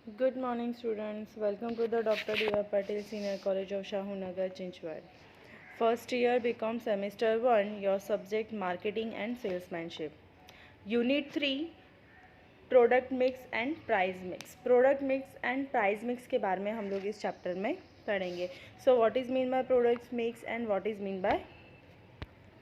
Good morning, students. Welcome to the Dr. D.Y. Patel Senior College of Shahunagar, Chinchwad. First year become semester 1, your subject marketing and salesmanship. Unit 3, product mix and price mix. Product mix and price mix के बारे में हम लोग इस chapter में पढ़ेंगे. So what is mean by product mix and what is mean bye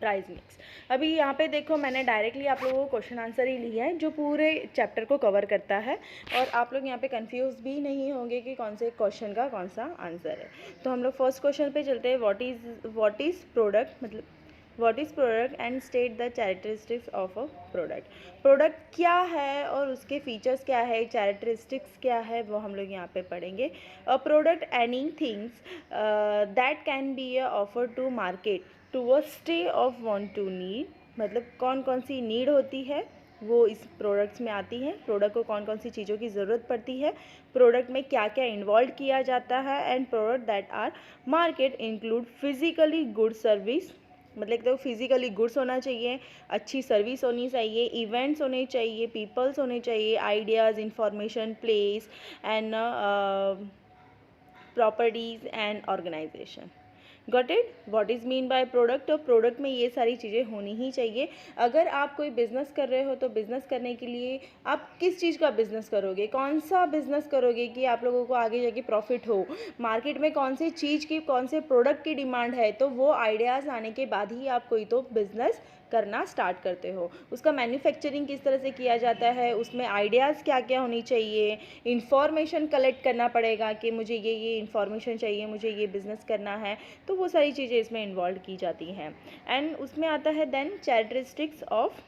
price mix. अभी यहाँ पे देखो, मैंने डायरेक्टली आप लोगों को क्वेश्चन आंसर ही लिया है जो पूरे चैप्टर को कवर करता है, और आप लोग यहाँ पे कंफ्यूज भी नहीं होंगे कि कौन से क्वेश्चन का कौन सा आंसर है. तो हम लोग फर्स्ट क्वेश्चन पे चलते हैं. व्हाट इज़ प्रोडक्ट, मतलब what is product and state the characteristics of a product. Product क्या है और उसके फीचर्स क्या है, कैरेक्टरिस्टिक्स क्या है, वो हम लोग यहाँ पे पढ़ेंगे. A product any things that can be offer to market to a stay of want to need. मतलब कौन कौन सी नीड होती है वो इस प्रोडक्ट्स में आती हैं. प्रोडक्ट को कौन कौन सी चीज़ों की ज़रूरत पड़ती है, प्रोडक्ट में क्या क्या इन्वॉल्व किया जाता है. And product that are market include physically good service, मतलब तो फिजिकली गुड्स होना चाहिए, अच्छी सर्विस होनी चाहिए, इवेंट्स होने चाहिए, पीपल्स होने चाहिए, ideas, information, place and properties and organization. Got it. What is mean by product. तो प्रोडक्ट में ये सारी चीज़ें होनी ही चाहिए. अगर आप कोई बिज़नेस कर रहे हो तो बिज़नेस करने के लिए आप किस चीज़ का बिज़नेस करोगे, कौन सा बिज़नेस करोगे कि आप लोगों को आगे जाके प्रॉफिट हो, मार्केट में कौन सी चीज़ की, कौन से प्रोडक्ट की डिमांड है, तो वो आइडियाज़ आने के बाद ही आप कोई तो बिज़नेस करना स्टार्ट करते हो. उसका मैन्युफैक्चरिंग किस तरह से किया जाता है, उसमें आइडियाज़ क्या क्या होनी चाहिए, इन्फॉर्मेशन कलेक्ट करना पड़ेगा कि मुझे ये इन्फॉर्मेशन चाहिए, मुझे ये बिज़नेस करना है. तो वो सारी चीज़ें इसमें इन्वॉल्व की जाती हैं. एंड उसमें आता है then characteristics of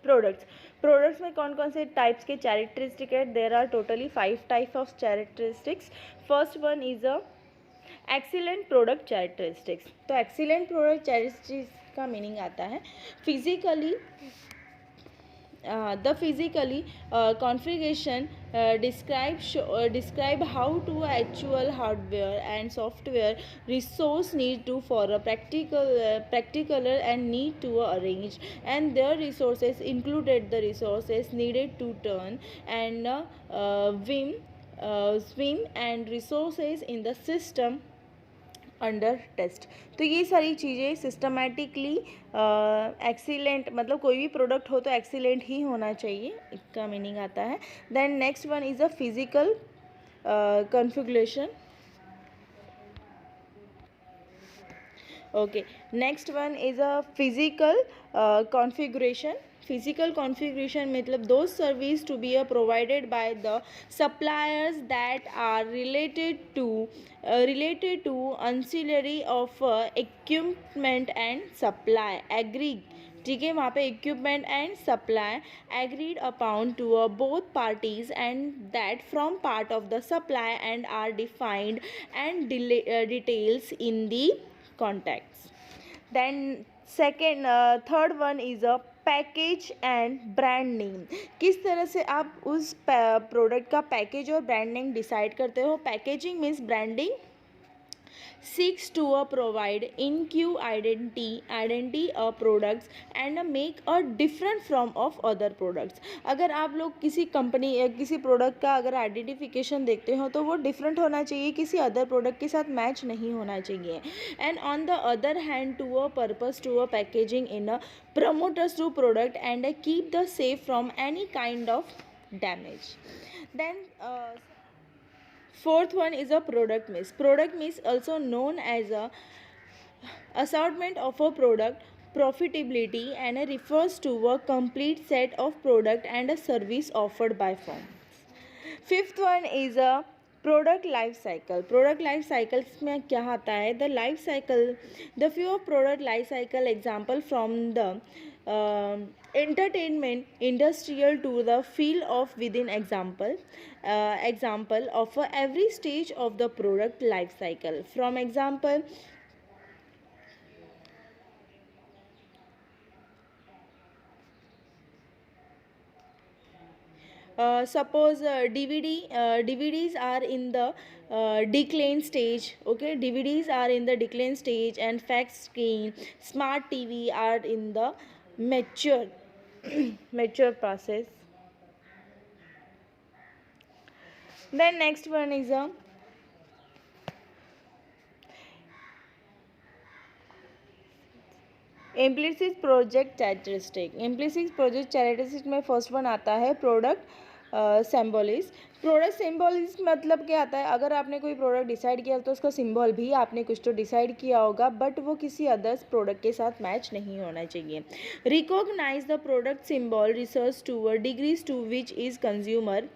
products. Products में कौन कौन से टाइप्स के कैरेक्टरिस्टिक है. There are totally 5 type of characteristics. First one is a excellent product characteristics. तो एक्सीलेंट प्रोडक्ट कैरेक्टरिस्टिक्स का मीनिंग आता है physically the physically configuration describe how to actual hardware and software resource need to for a practical and need to arrange, and their resources included the resources needed to turn and swim and resources in the system under test. तो ये सारी चीज़ें systematically excellent, मतलब कोई भी product हो तो excellent ही होना चाहिए, इसका मीनिंग आता है. Then next one is a physical configuration. Okay, next one is a physical configuration. physical configuration मतलब those service to be provided by the suppliers that are related to ancillary of equipment and supply agreed. ठीक है, वहाँ पे equipment and supply agreed upon to both parties and that from part of the supply and are defined and details in the contacts. Then second third one is a package and brand name. किस तरह से आप उस product का package और brand name decide करते हो. Packaging means branding seeks to provide in-queue identity products and make a different from of other products. अगर आप लोग किसी कंपनी या किसी प्रोडक्ट का अगर आइडेंटिफिकेशन देखते हो तो वो डिफरेंट होना चाहिए, किसी अदर प्रोडक्ट के साथ मैच नहीं होना चाहिए. And on the other hand to a purpose to a packaging in a promoters to product and keep the safe from any kind of damage. Then fourth one is a product mix. Product mix also known as a assortment of a product profitability and refers to a complete set of product and a service offered by firm. Fifth one is a product life cycle. Product life cycles में क्या आता है. The life cycle, the few of product life cycle example from the entertainment industrial to the field of within example of every stage of the product life cycle. From example, suppose DVDs are in the decline stage. Okay, DVDs are in the decline stage and fax screen, smart TV are in the mature mature process. Then next one is a implicit project characteristic. Implicit project characteristic में first one आता है product symbolist. Product symbolist मतलब क्या आता है, अगर आपने कोई प्रोडक्ट डिसाइड किया तो उसका सिंबल भी आपने कुछ तो डिसाइड किया होगा, बट वो किसी अदर्स प्रोडक्ट के साथ मैच नहीं होना चाहिए. Recognize the product symbol research to degrees to which is consumer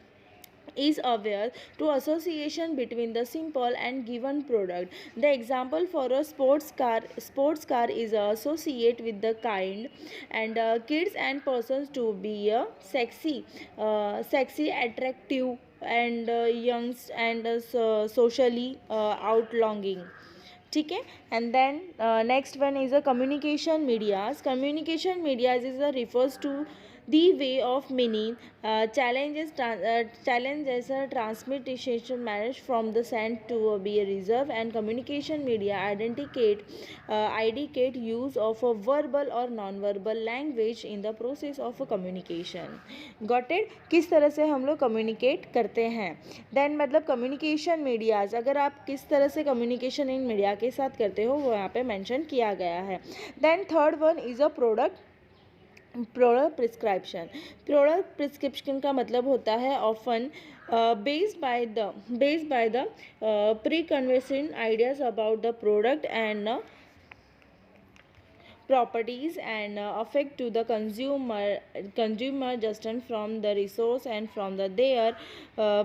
is aware to association between the simple and given product. The example for a sports car is associate with the kind and kids and persons to be sexy, attractive and young and socially outlonging. ठीक है. And then next one is a communication medias. Communication medias is a refers to the way of meaning challenges transmission managed from the sent to be a reserve, and communication media indicate use of a verbal or non-verbal language in the process of a communication. Got it? किस तरह से हम लोग communicate करते हैं. Then मतलब communication medias, अगर आप किस तरह से कम्युनिकेशन इन मीडिया के साथ करते हो वो यहाँ पे मेंशन किया गया है. Then third one is a product prescription. Product prescription का मतलब होता है often based by the preconceived ideas about the product and properties and affect to the consumer just from the resource and from the their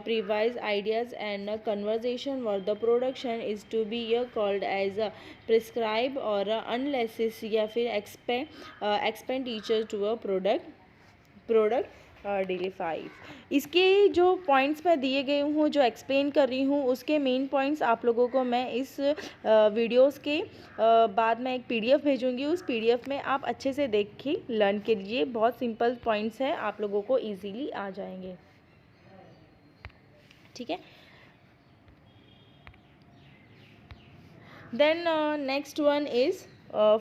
previous ideas and conversation what the production is to be called as a prescribe or unless या फिर expenditure to a product daily 5. इसके जो points मैं दिए गए हूँ जो explain कर रही हूँ उसके मेन पॉइंट्स आप लोगों को मैं इस वीडियोस के बाद में एक पीडीएफ भेजूँगी. उस पीडीएफ में आप अच्छे से देखिए, लर्न कीजिए. बहुत सिंपल पॉइंट्स हैं, आप लोगों को इजीली आ जाएंगे. ठीक है. Then next one is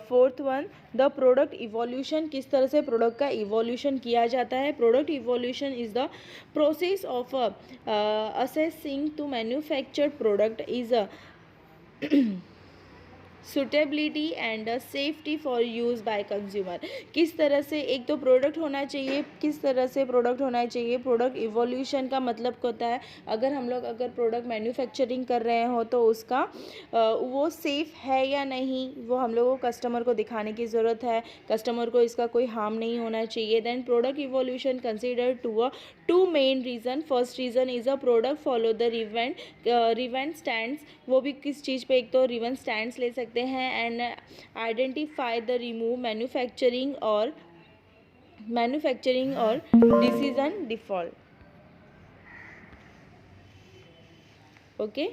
fourth one the product evolution. किस तरह से प्रोडक्ट का इवोल्यूशन किया जाता है. Product evolution is the process of assessing to manufactured product is a suitability and safety for use by consumer. किस तरह से एक तो प्रोडक्ट होना चाहिए, किस तरह से प्रोडक्ट होना चाहिए. प्रोडक्ट इवोल्यूशन का मतलब होता है अगर प्रोडक्ट मैन्युफैक्चरिंग कर रहे हो तो उसका वो सेफ़ है या नहीं वो हम लोगों को कस्टमर को दिखाने की ज़रूरत है. कस्टमर को इसका कोई हार्म नहीं होना चाहिए. Then product evolution consider two main reason. First reason is a product follow the recent stands. वो भी किस चीज़ पे, एक तो रिवेंट स्टैंड्स ले सकते हैं and identify the remove manufacturing और decision default. Okay,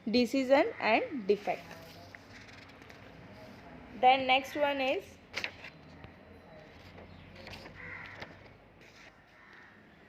decision and defect. Then next one is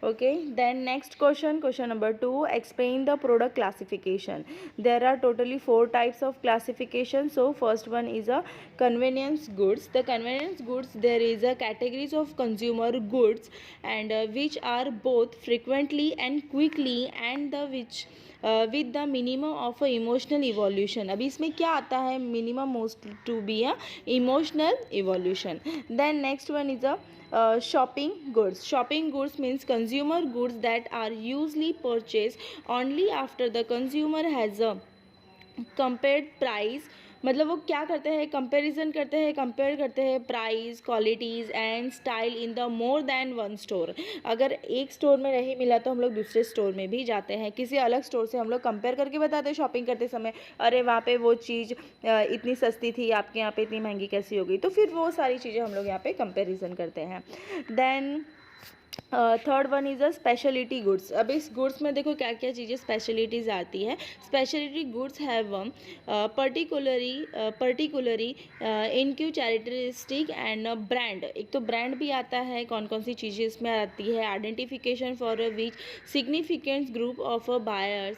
okay. Then next question number 2, explain the product classification. There are totally 4 types of classification. So first one is a convenience goods. The convenience goods, there is a categories of consumer goods and which are both frequently and quickly and the which with the minimum of emotional evolution. अभी इसमें क्या आता है, minimum most to be a emotional evolution. Then next one is a shopping goods. Shopping goods means consumer goods that are usually purchased only after the consumer has a compared price. मतलब वो क्या करते हैं, comparison compare करते हैं price, qualities and style in the more than one store. अगर एक store में नहीं मिला तो हम लोग दूसरे स्टोर में भी जाते हैं, किसी अलग स्टोर से हम लोग कंपेयर करके बताते हैं शॉपिंग करते समय, अरे वहाँ पे वो चीज़ इतनी सस्ती थी, आपके यहाँ पे इतनी महंगी कैसी हो गई. तो फिर वो सारी चीज़ें हम लोग यहाँ पे कंपेरिजन करते हैं. Then third one is a speciality goods. अब इस गुड्स में देखो क्या क्या चीज़ें स्पेशलिटीज़ आती है. Specialty goods have particularly unique characteristic and brand. एक तो ब्रांड भी आता है, कौन कौन सी चीज़ें इसमें आती है. Identification for which significant group of buyers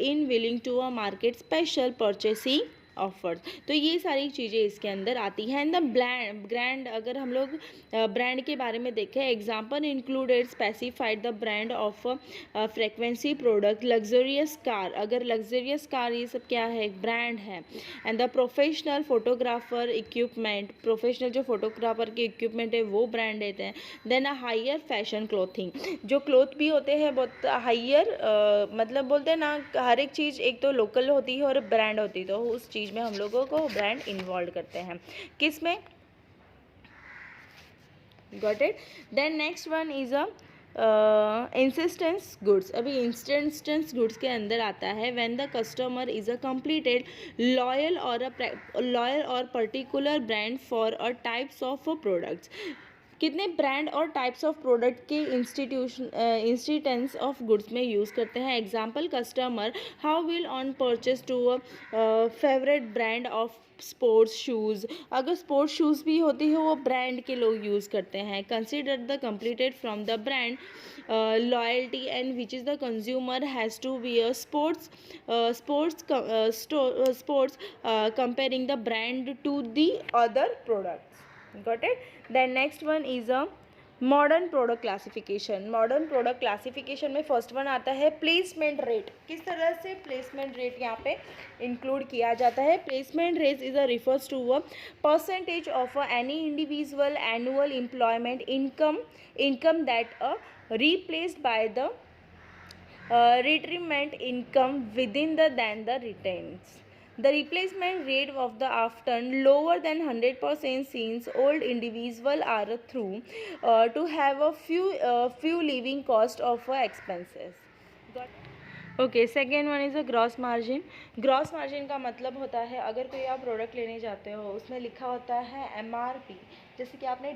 in willing to a market special purchasing offers. तो ये सारी चीज़ें इसके अंदर आती हैं। एंड द ब्रांड, अगर हम लोग ब्रांड के बारे में देखें, example included specified the brand of frequency product, luxurious car, अगर लग्जरियस कार ये सब क्या है, एक ब्रांड है। And the professional photographer equipment, professional जो फोटोग्राफर के इक्विपमेंट है वो ब्रांड देते हैं। Then a higher fashion clothing, जो क्लोथ भी होते हैं बहुत हायर, मतलब बोलते हैं ना, हर एक चीज़ एक तो लोकल होती है और ब्रांड होती है, तो उस चीज़ में हम लोगों को ब्रांड इन्वॉल्व करते हैं। किस में? Got it. Then next one is a insistence goods. अभी इंसिस्टेंस गुड्स के अंदर आता है when the customer is a completed loyal और particular brand for a types of products. कितने ब्रांड और टाइप्स ऑफ प्रोडक्ट के इंस्टीटेंस ऑफ गुड्स में यूज़ करते हैं। Example, customer how will on purchase to a favourite brand of sports shoes, अगर sports shoes भी होती है वो ब्रांड के लोग यूज़ करते हैं। Consider the completed from the brand loyalty and which is the consumer has to be a sports comparing the brand to the other products. Got it? Then next one is a modern product classification. Modern product classification में first one आता है placement rate. किस तरह से placement rate यहाँ पे include किया जाता है? Placement rate is a refers to a percentage of any individual annual employment income that a replaced by the retirement income within the than the retains. The replacement rate of the often lower than 100% since old individuals are through to have a few living cost of expenses. Okay, second one is a gross margin. Gross margin का मतलब होता है, अगर कोई आप product लेने जाते हो उसमें लिखा होता है MRP, जैसे कि आपने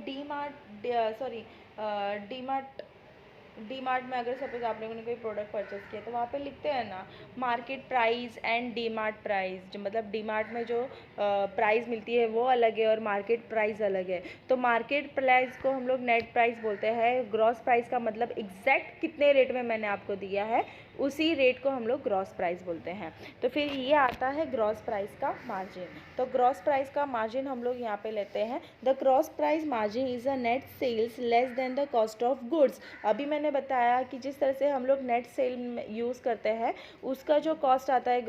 डी मार्ट में अगर सपोज आप लोगों ने कोई प्रोडक्ट परचेस किया तो वहाँ पे लिखते हैं ना market price and D mart price, जो मतलब डी मार्ट में जो प्राइस मिलती है वो अलग है और मार्केट प्राइस अलग है। तो मार्केट प्राइस को हम लोग नेट प्राइस बोलते हैं। ग्रॉस प्राइस का मतलब एग्जैक्ट कितने रेट में मैंने आपको दिया है उसी रेट को हम लोग ग्रॉस प्राइस बोलते हैं। तो फिर ये आता है ग्रॉस प्राइस का मार्जिन। तो ग्रॉस प्राइस का मार्जिन हम लोग यहाँ पे लेते हैं, the gross price margin is a net sales less than the cost of goods. अभी मैंने बताया कि जिस तरह से हम लोग नेट सेल यूज़ करते हैं उसका जो कॉस्ट आता है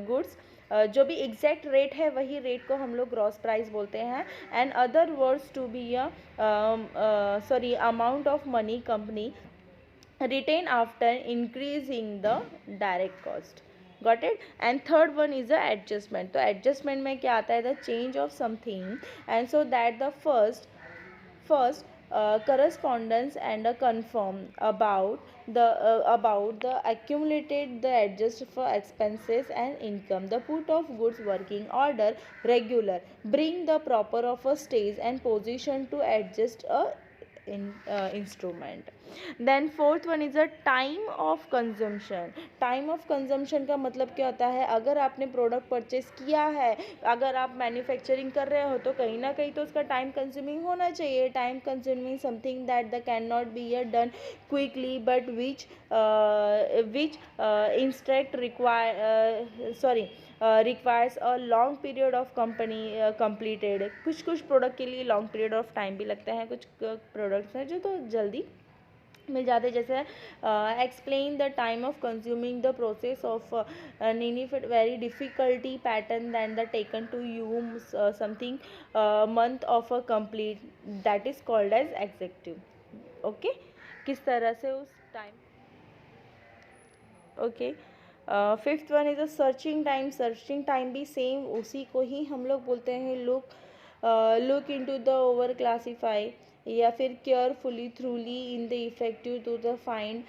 गुड्स, जो भी एग्जैक्ट रेट है वही रेट को हम लोग ग्रॉस प्राइस बोलते हैं। And other words to be amount of money company retain after increasing the direct cost. Got it? And third one is the adjustment. तो adjustment में क्या आता है? The change of something and so that the first correspondence and a confirm about the accumulated the adjust for expenses and income, the put of goods working order regular, bring the proper of a stage and position to adjust a instrument. Then fourth one is a time of consumption. Time of consumption का मतलब क्या होता है? अगर आपने product purchase किया है, अगर आप मैन्युफैक्चरिंग कर रहे हो तो कहीं ना कहीं तो उसका टाइम कंज्यूमिंग होना चाहिए। Time consuming something that the can not be done quickly but which instruct requires a long period of company completed. कुछ प्रोडक्ट के लिए लॉन्ग पीरियड ऑफ टाइम भी लगता है, कुछ प्रोडक्ट्स हैं जो तो जल्दी मिल जाते, जैसे explain the time of consuming the process of very difficulty pattern than the taken to you something month of a complete that is called as executive. Okay, किस तरह से उस time. Okay, fifth one is a searching time. Searching time भी same उसी को ही हम लोग बोलते हैं look into the over classify या फिर carefully thoroughly in the effective to the find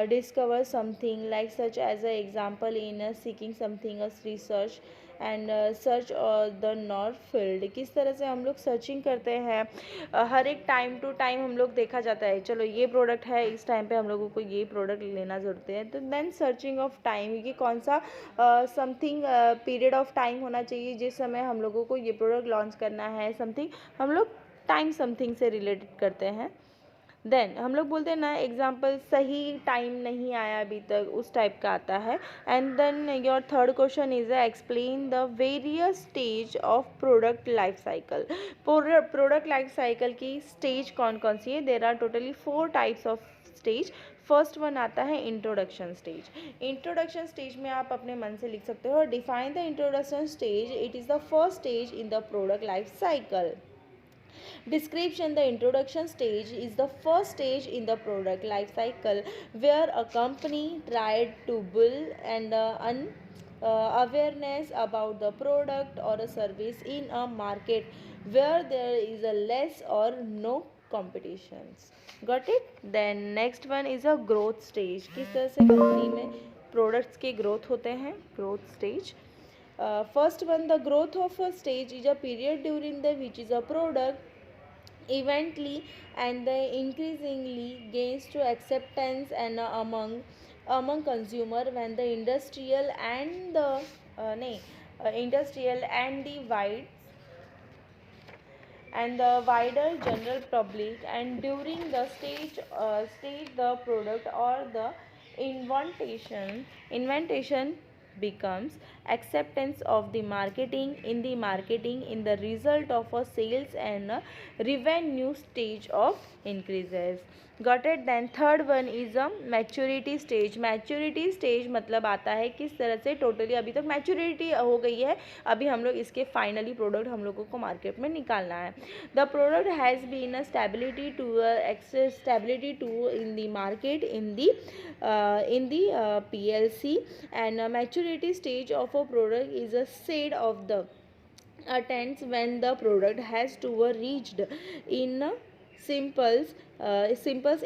discover something like such as a example in a seeking something a research and search the not field. किस तरह से हम लोग searching करते हैं, हर एक टाइम टू टाइम हम लोग देखा जाता है चलो ये प्रोडक्ट है इस टाइम पे हम लोगों को ये प्रोडक्ट लेना ज़रूरत है, तो देन सर्चिंग ऑफ टाइम ये कौन सा समथिंग पीरियड ऑफ टाइम होना चाहिए जिस समय हम लोगों को ये प्रोडक्ट लॉन्च करना है, समथिंग हम लोग टाइम समथिंग से रिलेटेड करते हैं। देन हम लोग बोलते हैं ना एग्जाम्पल सही टाइम नहीं आया अभी तक, उस टाइप का आता है. And then your third question is explain the various stage of product life cycle. Product life cycle की स्टेज कौन कौन सी है? There are totally 4 types of stage. First one आता है इंट्रोडक्शन स्टेज. इंट्रोडक्शन स्टेज में आप अपने मन से लिख सकते हो, define the introduction stage, it is the first stage in the product life cycle. Description: the introduction stage is the first stage in the product life cycle where a company tried to build and awareness about the product or a service in a market where there is a less or no competitions. Got it? Then next one is a growth stage. किस तरह से company में products के growth होते हैं? Growth stage. First one, the growth of a stage is a period during the which is a product eventually and the increasingly gains to acceptance and among consumer when the industrial and the industrial and the wider general public, and during the stage the product or the inventation becomes acceptance of the marketing in the result of a sales and a revenue stage of increases. Got it? Then third one is a maturity stage. maturity stage मतलब आता है किस तरह से totally अभी तक maturity हो गई है, अभी हम लोग इसके फाइनली प्रोडक्ट हम लोगों को मार्केट में निकालना है. The product has been a stability to in the market in the PLC, and a maturity stage of a product is a state of the attends when the product has to reached in simples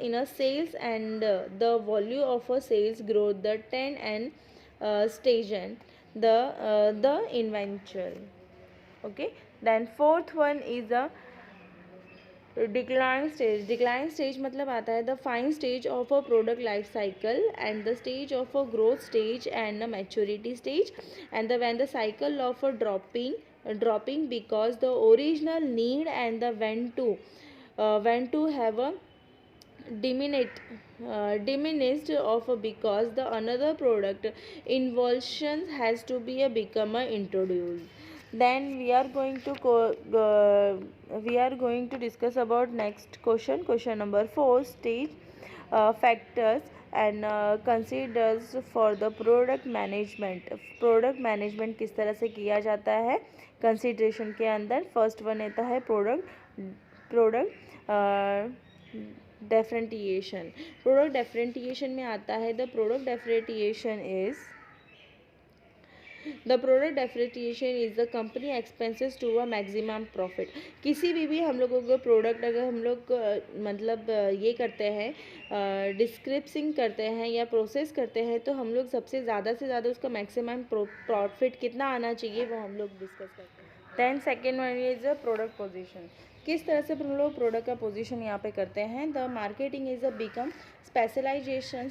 in a sales and the value of a sales growth the 10 and stage and the invention. Okay, then fourth one is a decline stage मतलब आता है the fine stage of a product life cycle and the stage of a growth stage and the maturity stage and the when the cycle of a dropping because the original need and the when to have a diminished of because the another product involtion has to be a become a introduced. Then we are going to discuss about next question number 4 stage factors and considers for the product management किस तरह से किया जाता है consideration के अंदर. First one आता है प्रोडक्ट डिफरेंटिएशन. प्रोडक्ट डिफरेंटिएशन में आता है the product differentiation is the company expenses to a maximum profit. किसी भी हम लोगों को प्रोडक्ट अगर हम लोग मतलब ये करते हैं डिस्क्रिप्सिंग करते हैं या प्रोसेस करते हैं तो हम लोग सबसे ज़्यादा से ज़्यादा उसका मैक्सिमम प्रॉफिट कितना आना चाहिए वो हम लोग डिस्कस करते हैं. Then second one is a product position. किस तरह से हम लोग प्रोडक्ट का पोजीशन यहाँ पे करते हैं. The marketing is a become specialization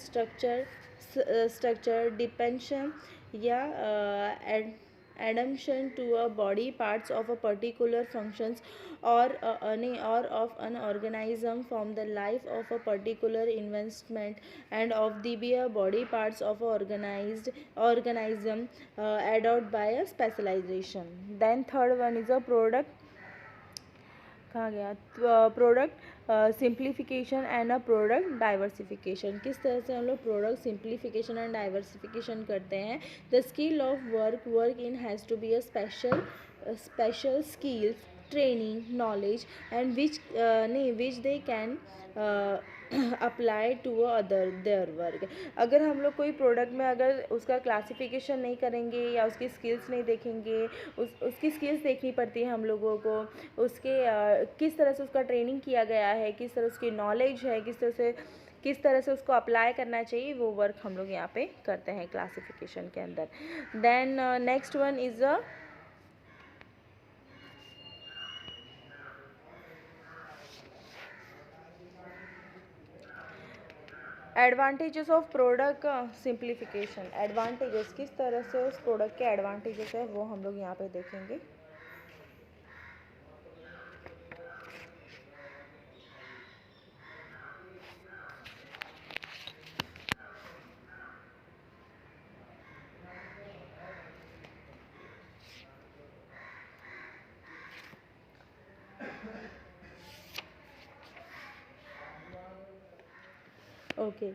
structure dependence या adaptation to a body parts of a particular functions or of an organism from the life of a particular investment and of the body parts of a organism adopted by a specialization. Then third one is a product simplification and a product diversification. किस तरह से हम लोग product simplification and diversification करते हैं. The skill of work in has to be a special skills training knowledge and which they can apply to other their work. अगर हम लोग कोई प्रोडक्ट में अगर उसका क्लासिफिकेशन नहीं करेंगे या उसकी स्किल्स नहीं देखेंगे, उसकी स्किल्स देखनी पड़ती है हम लोगों को, उसके किस तरह से उसका ट्रेनिंग किया गया है, किस तरह उसकी नॉलेज है, किस तरह से उसको अप्लाई करना चाहिए, वो वर्क हम लोग यहाँ पे करते हैं क्लासिफिकेशन के अंदर. Then next one is a advantages of product simplification. Advantages किस तरह से उस प्रोडक्ट के एडवांटेजेस है वो हम लोग यहाँ पे देखेंगे. Okay.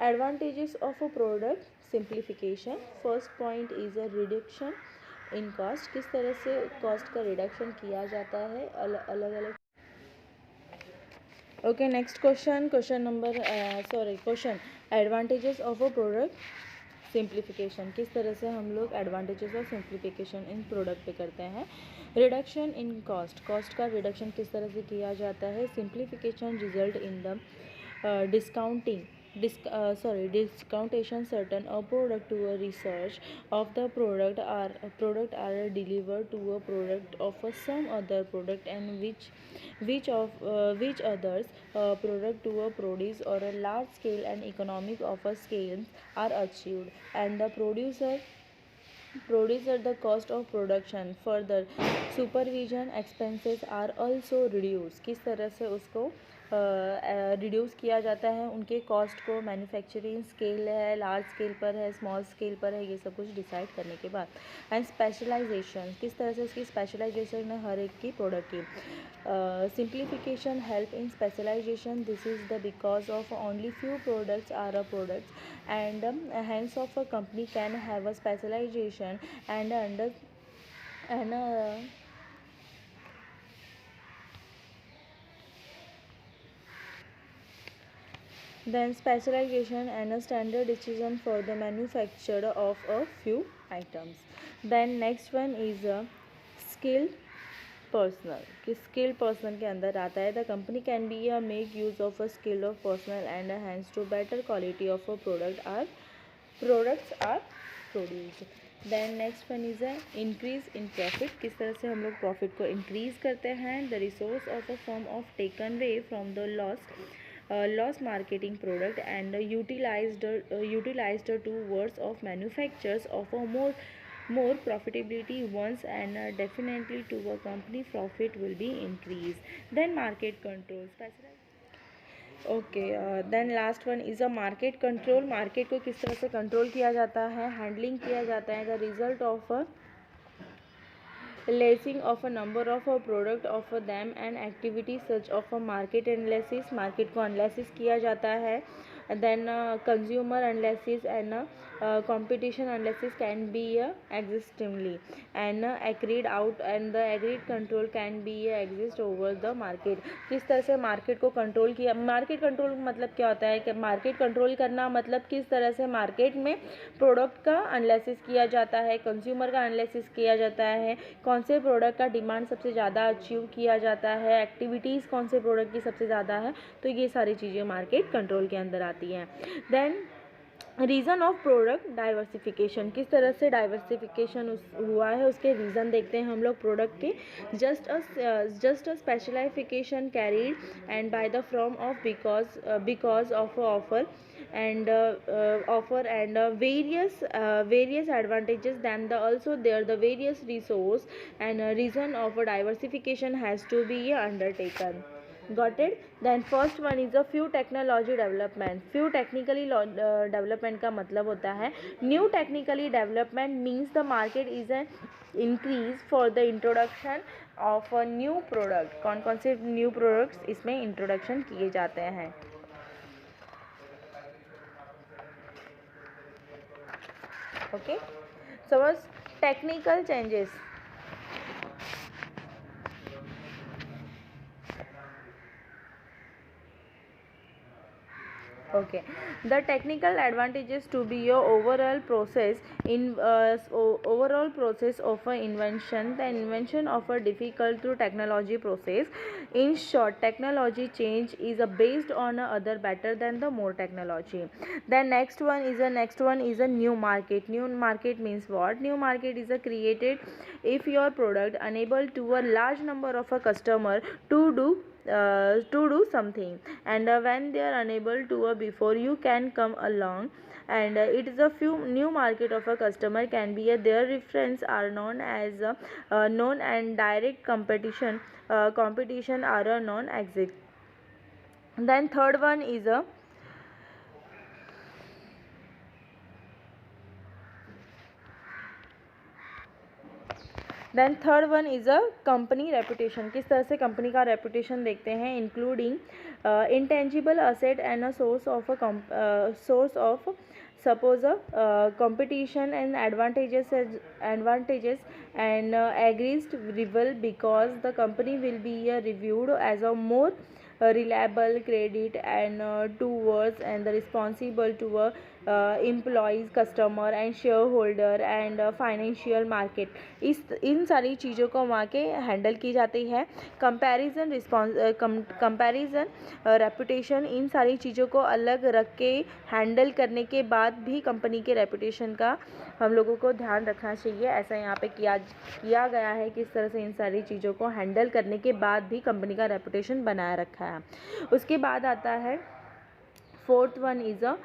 Advantages of a product simplification. First point is a reduction in cost. किस तरह से cost का reduction किया जाता है अलग अलग. Okay, next question. Question. Advantages of a product simplification. किस तरह से हम लोग advantages of simplification in product पे करते हैं. Reduction in cost. कॉस्ट का रिडक्शन किस तरह से किया जाता है. Simplification result in the discountation certain a product to a research of the product are delivered to a product of some other product, and which others product to a produce or a large scale and economic of a scale are achieved, and the producer the cost of production. Further, supervision expenses are also reduced. किस तरह से उसको reduce किया जाता है उनके cost को. Manufacturing scale है, लार्ज स्केल पर है, स्मॉल स्केल पर है, ये सब कुछ डिसाइड करने के बाद. And specialization. किस तरह से उसकी स्पेशलाइजेशन है हर एक की प्रोडक्ट की. Simplification help in specialization. This is the because of only few products are a products, and hence of a company can have a specialization and then specialization and a standard decision for the manufacture of a few items. Then next one is a skill personal. कि skill person के अंदर आता है. The company can be a make use of a skill of personal and hence to better quality of a products are produced. Then next one is a increase in profit. किस तरह से हम लोग profit को increase करते हैं. The resource of a form of taken way from the loss marketing product and utilized towards of manufacturers of a more profitability once, and definitely to a company profit will be increased. Then market control. Okay. Then last one is a market control. Market को किस तरह से control किया जाता है, handling किया जाता है. The result of a lacing of a number of a product of them and activity such of a market analysis. Market को एनालिसिस किया जाता है. then consumer analysis and competition analysis can be existingly and agreed out, and the agreed control can be exist over the market. किस तरह से market को control किया. Market control मतलब क्या होता है कि मार्केट कंट्रोल करना मतलब किस तरह से मार्केट में प्रोडक्ट का एनालिसिस किया जाता है, कंज्यूमर का एनालिसिस किया जाता है, कौन से प्रोडक्ट का डिमांड सबसे ज़्यादा अचीव किया जाता है, एक्टिविटीज़ कौन से प्रोडक्ट की सबसे ज़्यादा है. तो ये सारी चीज़ें मार्केट कंट्रोल के अंदर आती हैं. Then reason of product diversification. किस तरह से डाइवर्सिफिकेशन हुआ है उसके रीज़न देखते हैं हम लोग प्रोडक्ट के. Just a specification carried and by the from of because of offer and offer and various advantages. Then also there the various resource and reason of a diversification has to be undertaken. Got it. Then first one is a few technology development. few technically development का मतलब होता है new technically development means the market is an increase for the introduction of a new product. कौन कौन से new products इसमें introduction किए जाते हैं. Okay, so what's technical changes. Okay, the technical advantages to be your overall process overall process of a invention. The invention of a difficult through technology process. In short, technology change is based on other better than the more technology. Then next one is a new market. New market means what? New market is a created if your product unable to a large number of a customer to do something, and when they are unable to before you can come along, and it is a few new market of a customer can be their reference are known as known, and direct competition are a non exist. Then third one is a then third one is a company reputation. किस तरह से company का reputation देखते हैं, including intangible asset and a source of suppose a competition and advantages and agrees rival, because the company will be reviewed as a more reliable credit and towards and the responsible to employees, customer and shareholder and financial market. इस इन सारी चीज़ों को वहाँ के handle की जाती है. Comparison reputation, इन सारी चीज़ों को अलग रख के हैंडल करने के बाद भी कंपनी के रेपुटेशन का हम लोगों को ध्यान रखना चाहिए. ऐसा यहाँ पे किया गया है, किस तरह से इन सारी चीज़ों को हैंडल करने के बाद भी कंपनी का रेपुटेशन बनाए रखा है. उसके बाद आता है fourth one is a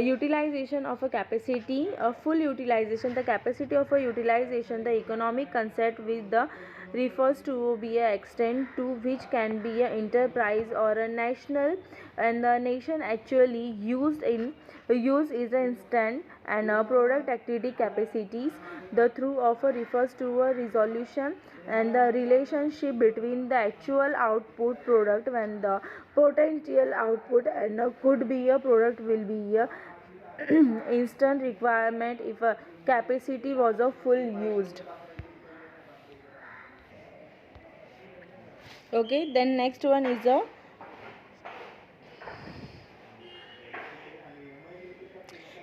utilization of a capacity, a full utilization, the capacity of a utilization, the economic concept with the refers to be a extent to which can be a enterprise or a national and the nation actually use is an instant and a product activity capacities. The through of a refers to a resolution and the relationship between the actual output product when the potential output and could be a product will be a instant requirement if a capacity was a full used. Okay, then next one is a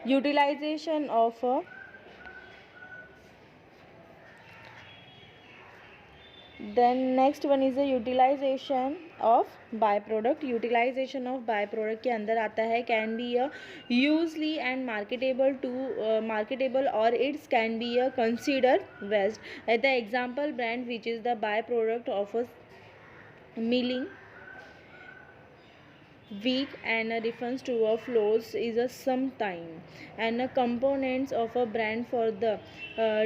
utilization of a then next one is a utilization of byproduct. utilization of byproduct के अंदर आता है can be a usely and marketable or it can be a considered waste. At the example brand which is the byproduct of a milling weak and a reference to a flows is a sometime and a components of a brand for the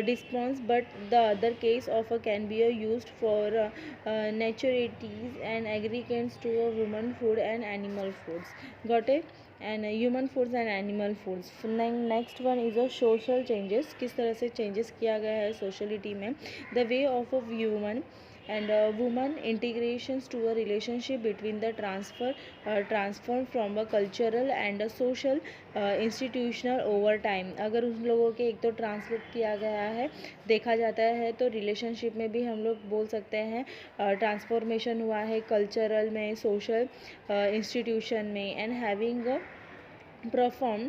response, but the other case of a can be used for naturities and aggregates to a human food and animal foods. Got it? and human foods and animal foods. Next one is a social changes. किस तरह से changes किया गया है sociality में. The way of a human and woman integrations to a relationship between the transfer from a cultural and a social institutional over time. अगर उन लोगों के एक तो ट्रांसलेट किया गया है देखा जाता है तो रिलेशनशिप में भी हम लोग बोल सकते हैं ट्रांसफॉर्मेशन हुआ है कल्चरल में, सोशल इंस्टीट्यूशन में and having proforma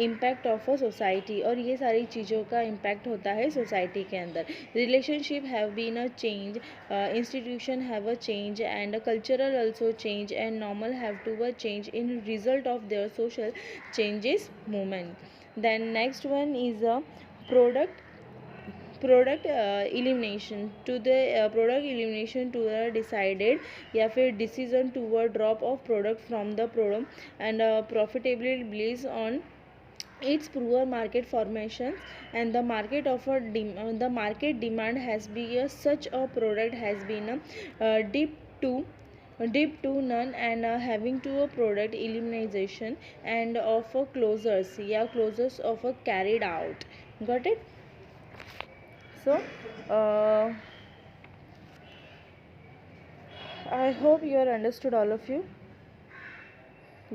impact of a society. और ये सारी चीज़ों का इम्पैक्ट होता है सोसाइटी के अंदर. Relationship have been a change, institution have a change and cultural also change and normal have to a change in result of their social changes movement. Then next one is a product elimination to the product elimination to the decided या फिर decision to a drop of product from the product and profitability based on its poor market formations and the market of the market demand has been such a product has been dip to none and having to a product elimination and of a closures of a carried out. Got it? So I hope you are understood all of you.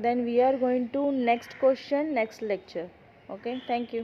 Then we are going to next question next lecture. Okay, thank you.